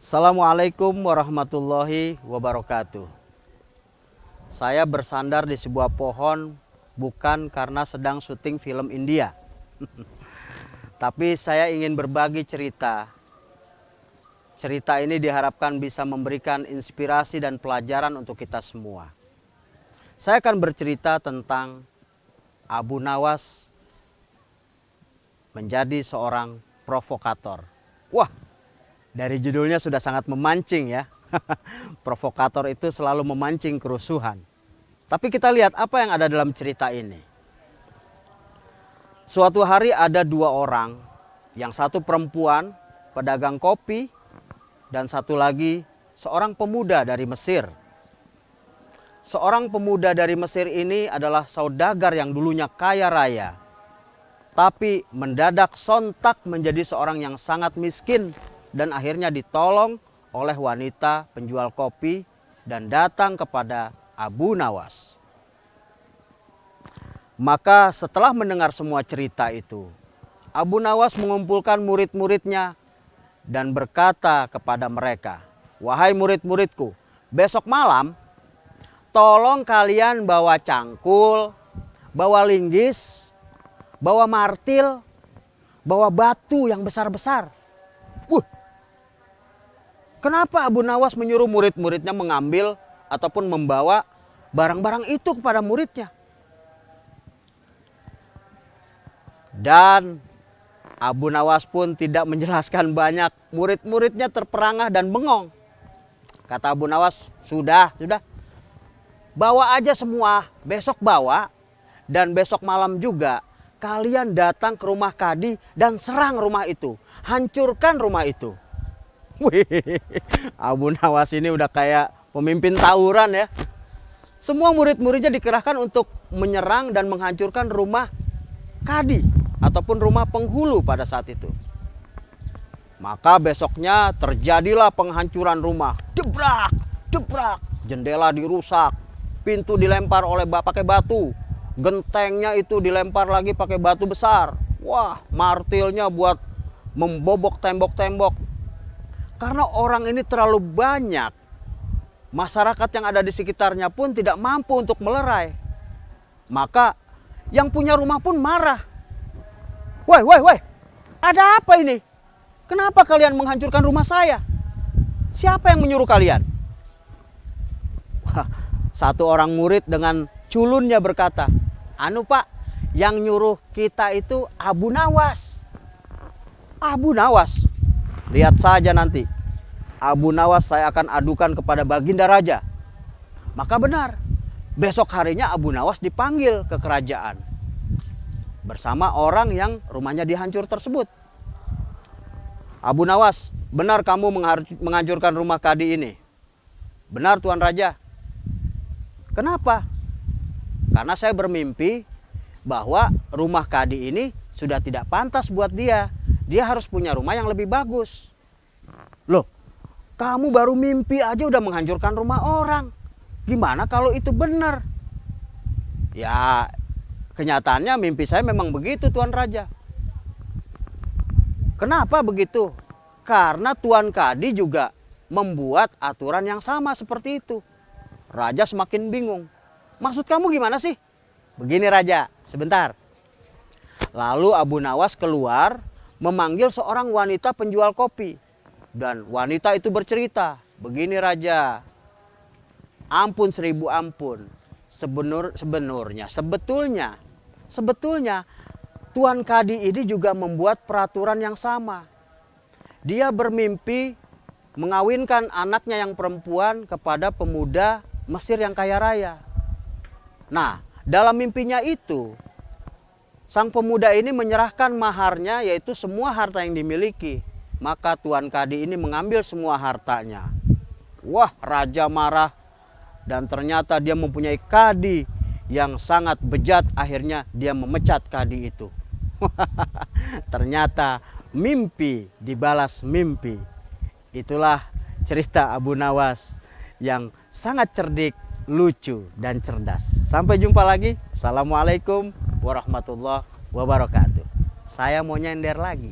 Assalamualaikum warahmatullahi wabarakatuh. Saya bersandar di sebuah pohon bukan karena sedang syuting film India. Tapi saya ingin berbagi cerita. Cerita ini diharapkan bisa memberikan inspirasi dan pelajaran untuk kita semua. Saya akan bercerita tentang Abu Nawas menjadi seorang provokator. Wah, dari judulnya sudah sangat memancing ya. Provokator itu selalu memancing kerusuhan. Tapi kita lihat apa yang ada dalam cerita ini. Suatu hari ada dua orang, yang satu perempuan, pedagang kopi, dan satu lagi seorang pemuda dari Mesir. Seorang pemuda dari Mesir ini adalah saudagar yang dulunya kaya raya, tapi mendadak sontak menjadi seorang yang sangat miskin dan akhirnya ditolong oleh wanita penjual kopi dan datang kepada Abu Nawas. Maka setelah mendengar semua cerita itu, Abu Nawas mengumpulkan murid-muridnya dan berkata kepada mereka, "Wahai murid-muridku, besok malam tolong kalian bawa cangkul, bawa linggis, bawa martil, bawa batu yang besar-besar." Kenapa Abu Nawas menyuruh murid-muridnya mengambil ataupun membawa barang-barang itu kepada muridnya? Dan Abu Nawas pun tidak menjelaskan banyak. Murid-muridnya terperangah dan bengong. Kata Abu Nawas, sudah. Bawa aja semua, besok bawa. Dan besok malam juga kalian datang ke rumah Kadi dan serang rumah itu. Hancurkan rumah itu. Wih, Abu Nawas ini udah kayak pemimpin tawuran ya. Semua murid-muridnya dikerahkan untuk menyerang dan menghancurkan rumah Kadi ataupun rumah penghulu pada saat itu. Maka besoknya terjadilah penghancuran rumah. Jebrak, jendela dirusak, pintu dilempar pakai batu, gentengnya itu dilempar lagi pakai batu besar. Wah, martilnya buat membobok tembok-tembok. Karena orang ini terlalu banyak, masyarakat yang ada di sekitarnya pun tidak mampu untuk melerai. Maka yang punya rumah pun marah. Woi, ada apa ini? Kenapa kalian menghancurkan rumah saya? Siapa yang menyuruh kalian? Satu orang murid dengan culunnya berkata, "Anu Pak, yang nyuruh kita itu Abu Nawas." Abu Nawas? Lihat saja nanti, Abu Nawas saya akan adukan kepada Baginda Raja. Maka benar, besok harinya Abu Nawas dipanggil ke kerajaan bersama orang yang rumahnya dihancur tersebut. "Abu Nawas, benar kamu menghancurkan rumah Kadi ini?" "Benar Tuan Raja." "Kenapa?" "Karena saya bermimpi bahwa rumah Kadi ini sudah tidak pantas buat dia. Dia harus punya rumah yang lebih bagus." "Loh, kamu baru mimpi aja udah menghancurkan rumah orang. Gimana kalau itu benar?" "Ya, kenyataannya mimpi saya memang begitu Tuan Raja." "Kenapa begitu?" "Karena Tuan Kadi juga membuat aturan yang sama seperti itu." Raja semakin bingung. "Maksud kamu gimana sih?" "Begini Raja, sebentar." Lalu Abu Nawas keluar memanggil seorang wanita penjual kopi. Dan wanita itu bercerita, "Begini Raja, ampun seribu ampun. Sebetulnya Tuan Kadi ini juga membuat peraturan yang sama. Dia bermimpi mengawinkan anaknya yang perempuan kepada pemuda Mesir yang kaya raya. Nah, dalam mimpinya itu, sang pemuda ini menyerahkan maharnya, yaitu semua harta yang dimiliki. Maka Tuan Kadi ini mengambil semua hartanya. Wah, raja marah. Dan ternyata dia mempunyai Kadi yang sangat bejat. Akhirnya dia memecat Kadi itu. Ternyata mimpi dibalas mimpi. Itulah cerita Abu Nawas yang sangat cerdik, lucu, dan cerdas. Sampai jumpa lagi. Assalamualaikum warahmatullahi wabarakatuh. Saya mau nyender lagi.